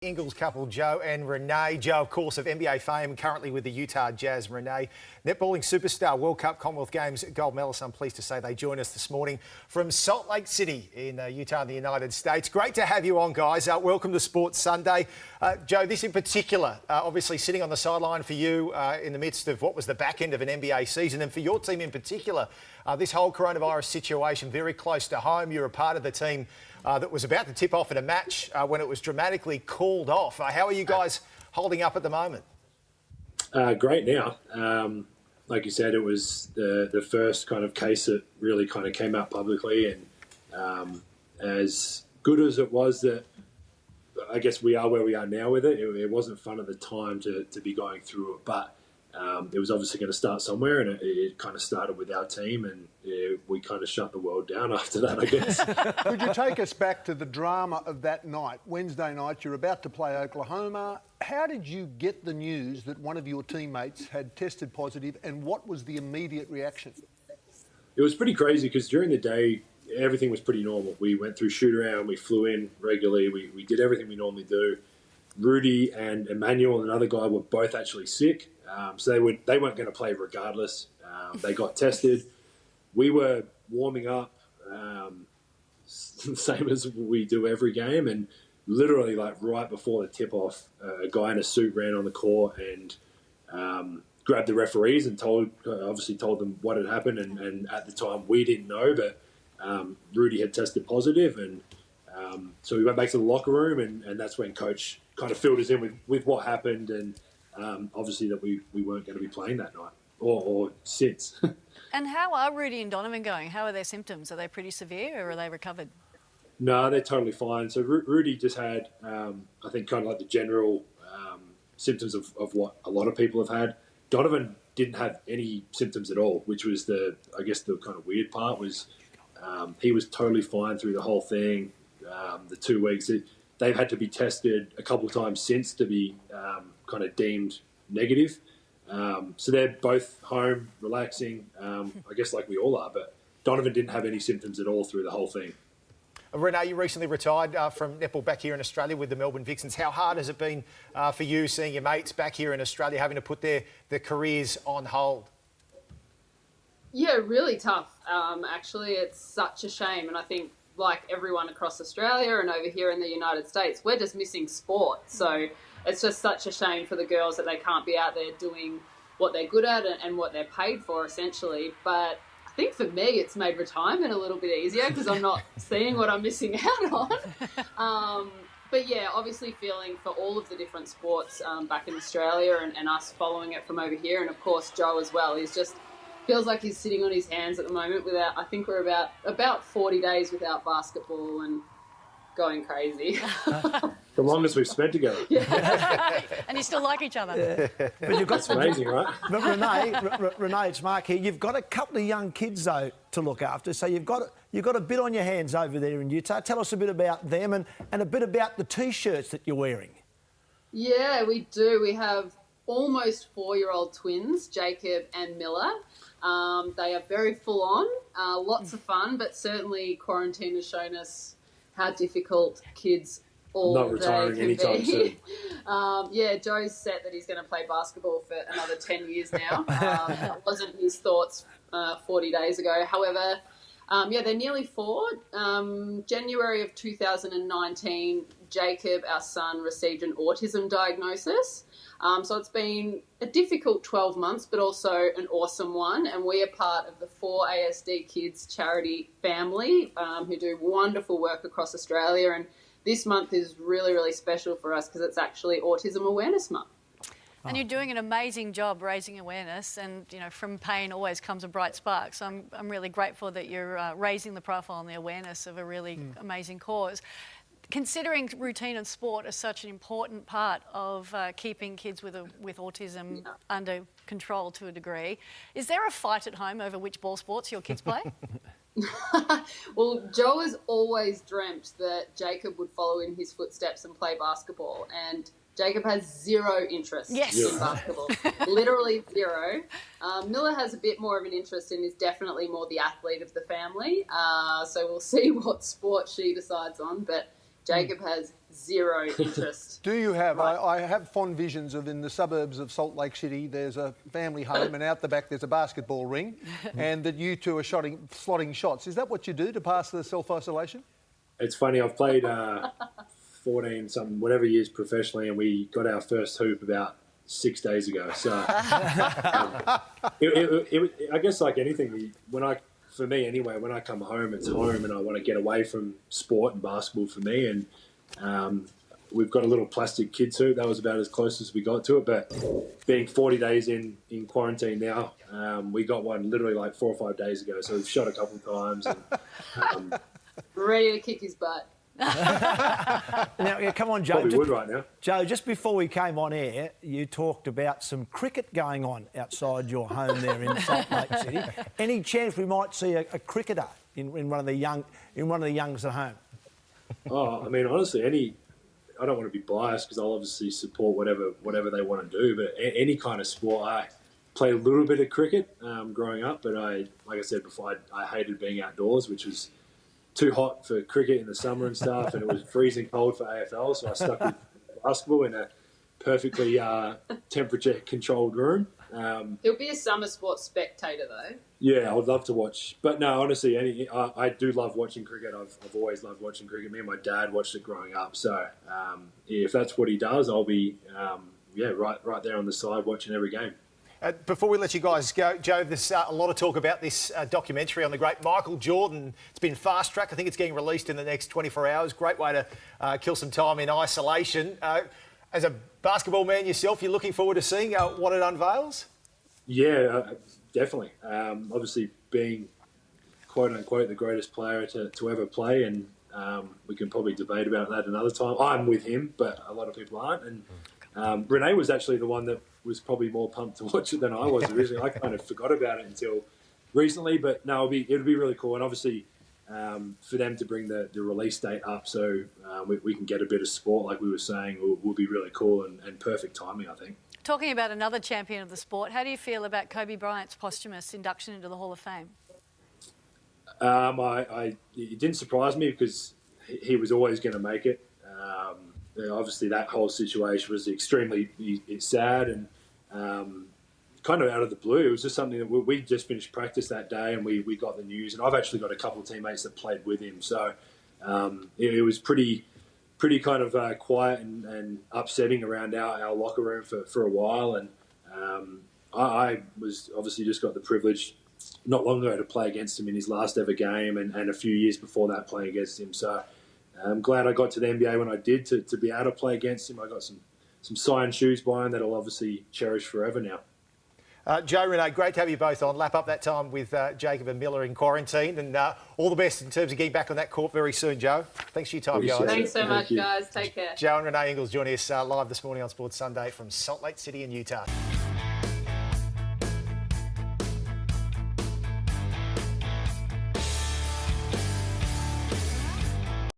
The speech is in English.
Ingles couple, Joe and Renee. Joe, of course, of NBA fame, currently with the Utah Jazz. Renee, netballing superstar, World Cup, Commonwealth Games gold medalist. I'm pleased to say they join us this morning from Salt Lake City in Utah, in the United States. Great to have you on, guys. Welcome to Sports Sunday. Joe, this in particular, obviously sitting on the sideline for you in the midst of what was the back end of an NBA season, and for your team in particular, this whole coronavirus situation very close to home. You're a part of the team that was about to tip off in a match when it was dramatically called off. How are you guys holding up at the moment? Great now. Like you said, it was the first kind of case that really kind of came out publicly, and as good as it was that I guess we are where we are now with it, it wasn't fun at the time to be going through it, but it was obviously going to start somewhere, and it kind of started with our team, and we kind of shut the world down after that, I guess. Could you take us back to the drama of that night, Wednesday night? You're about to play Oklahoma. How did you get the news that one of your teammates had tested positive, and what was the immediate reaction? It was pretty crazy because during the day, everything was pretty normal. We went through shoot-around, we flew in regularly, we did everything we normally do. Rudy and Emmanuel, another guy, were both actually sick. So they weren't going to play regardless. They got tested. We were warming up, same as we do every game, and literally like right before the tip-off, a guy in a suit ran on the court and grabbed the referees and obviously told them what had happened. And at the time, we didn't know, but Rudy had tested positive, and so we went back to the locker room, and that's when Coach kind of filled us in with what happened, and obviously that we weren't going to be playing that night or since. And how are Rudy and Donovan going? How are their symptoms? Are they pretty severe, or are they recovered? No, they're totally fine. So Rudy just had, I think, kind of like the general symptoms of what a lot of people have had. Donovan didn't have any symptoms at all, which was the kind of weird part was he was totally fine through the whole thing. The 2 weeks, they've had to be tested a couple of times since to be kind of deemed negative. So they're both home, relaxing, I guess like we all are, but Donovan didn't have any symptoms at all through the whole thing. Renee, you recently retired from netball back here in Australia with the Melbourne Vixens. How hard has it been for you seeing your mates back here in Australia having to put their careers on hold? Yeah, really tough. Actually, it's such a shame. And I think like everyone across Australia and over here in the United States, we're just missing sport. So it's just such a shame for the girls that they can't be out there doing what they're good at and what they're paid for, essentially. But I think for me, it's made retirement a little bit easier because I'm not seeing what I'm missing out on. But yeah, obviously feeling for all of the different sports back in Australia and us following it from over here. And of course, Joe as well. He's just feels like he's sitting on his hands at the moment without, I think we're about 40 days without basketball and going crazy. The longest we've spent together. Yeah. And you still like each other. Yeah. But you've got That's amazing, right? But Renee, it's Mark here. You've got a couple of young kids, though, to look after. So you've got a bit on your hands over there in Utah. Tell us a bit about them and a bit about the T-shirts that you're wearing. Yeah, we do. We have almost 4-year-old twins, Jacob and Miller. They are very full on, lots of fun, but certainly quarantine has shown us how difficult kids all Not day retiring can anytime be. soon. Yeah, Joe's set that he's going to play basketball for another 10 years now. That wasn't his thoughts 40 days ago. However, they're nearly 4. January of 2019, Jacob, our son, received an autism diagnosis. So it's been a difficult 12 months, but also an awesome one. And we are part of the 4ASD Kids charity family who do wonderful work across Australia. And this month is really, really special for us because it's actually Autism Awareness Month. And you're doing an amazing job raising awareness, and from pain always comes a bright spark. So I'm really grateful that you're raising the profile and the awareness of a really amazing cause. Considering routine and sport is such an important part of keeping kids with autism under control to a degree, is there a fight at home over which ball sports your kids play? Well, Joe has always dreamt that Jacob would follow in his footsteps and play basketball, and Jacob has zero interest in basketball, literally zero. Miller has a bit more of an interest and is definitely more the athlete of the family, so we'll see what sport she decides on, but Jacob has zero interest. Do you have? Right. I have fond visions of in the suburbs of Salt Lake City. There's a family home, and out the back there's a basketball ring, and that you two are slotting shots. Is that what you do to pass the self-isolation? It's funny. I've played 14 something whatever years professionally, and we got our first hoop about 6 days ago. So I guess like anything, for me anyway, when I come home, it's home, and I want to get away from sport and basketball for me. And we've got a little plastic kids hoop. That was about as close as we got to it. But being 40 days in quarantine now, we got one literally like 4 or 5 days ago. So we've shot a couple of times. And, Ready to kick his butt. Now, yeah, come on, Joe. probably would right now. Joe, just before we came on air, you talked about some cricket going on outside your home there in Salt Lake City. Any chance we might see a cricketer in one of the youngs at home? Oh, I mean, honestly, I don't want to be biased because I'll obviously support whatever they want to do. But any kind of sport, I played a little bit of cricket growing up, but like I said before, I hated being outdoors, which was too hot for cricket in the summer and stuff, and it was freezing cold for AFL, so I stuck with basketball in a perfectly temperature-controlled room. He'll be a summer sports spectator, though. Yeah, I would love to watch. But no, honestly, I do love watching cricket. I've always loved watching cricket. Me and my dad watched it growing up. So if that's what he does, I'll be right there on the side watching every game. Before we let you guys go, Joe, there's a lot of talk about this documentary on the great Michael Jordan. It's been fast-tracked. I think it's getting released in the next 24 hours. Great way to kill some time in isolation. As a basketball man yourself, you're looking forward to seeing what it unveils? Yeah, definitely. Obviously, being quote-unquote the greatest player to ever play, and we can probably debate about that another time. I'm with him, but a lot of people aren't. And Renee was actually the one that was probably more pumped to watch it than I was originally. I kind of forgot about it until recently, but no, it'll be really cool. And obviously, for them to bring the release date up so we can get a bit of sport, like we were saying, will be really cool and perfect timing, I think. Talking about another champion of the sport, how do you feel about Kobe Bryant's posthumous induction into the Hall of Fame? It didn't surprise me because he was always going to make it. Obviously, that whole situation was extremely sad and kind of out of the blue. It was just something that we just finished practice that day and we got the news. And I've actually got a couple of teammates that played with him. So it was pretty kind of quiet and upsetting around our locker room for a while. And I was obviously just got the privilege not long ago to play against him in his last ever game and a few years before that playing against him. So I'm glad I got to the NBA when I did to be able to play against him. I got some signed shoes by him that I'll obviously cherish forever now. Joe, Renee, great to have you both on. Lap up that time with Jacob and Miller in quarantine, and all the best in terms of getting back on that court very soon, Joe. Thanks for your time, guys. Thanks so much, guys. Take care. Joe and Renee Ingles joining us live this morning on Sports Sunday from Salt Lake City in Utah.